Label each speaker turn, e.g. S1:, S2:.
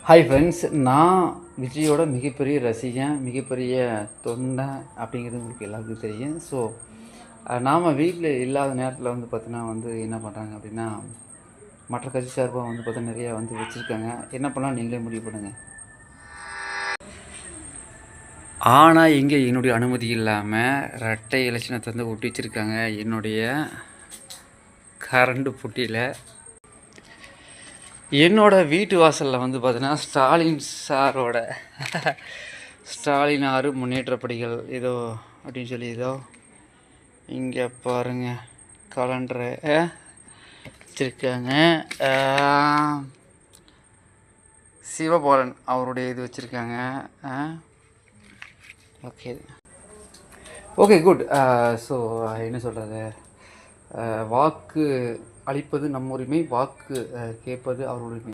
S1: Hi friends, நான் விஜயோட மிகப்பெரிய ரசிகன், மிகப்பெரிய தொண்டை அப்படிங்கிறது உங்களுக்கு எல்லாருக்கும் தெரியும். ஸோ நாம் வீட்டில் இல்லாத நேரத்தில் வந்து பார்த்தீங்கன்னா என்ன பண்ணுறாங்க அப்படின்னா, மற்ற கட்சி சார்பாக வந்து பார்த்தா நிறையா வந்து வச்சுருக்காங்க. என்ன பண்ணலாம் நீங்களே முடிவு பண்ணுங்கள். ஆனால் இங்கே என்னுடைய அனுமதி இல்லாமல் ரெட்டை இலட்சணத்தை வந்து ஒட்டி வச்சுருக்காங்க என்னுடைய கரண்டு புட்டியில். என்னோடய வீட்டு வாசலில் வந்து பார்த்தீங்கன்னா ஸ்டாலின் சாரோட ஸ்டாலின் 6 முன்னேற்றப்படிகள் ஏதோ அப்படின்னு சொல்லி ஏதோ இங்கே பாருங்கள் கலண்டரை வச்சுருக்காங்க. சிவபாலன் அவருடைய இது வச்சுருக்காங்க. Okay good. ஸோ என்ன சொல்கிறது, வாக்கு அளிப்பது நம் உரிமை, வாக்கு கேட்பது அவர் உரிமை.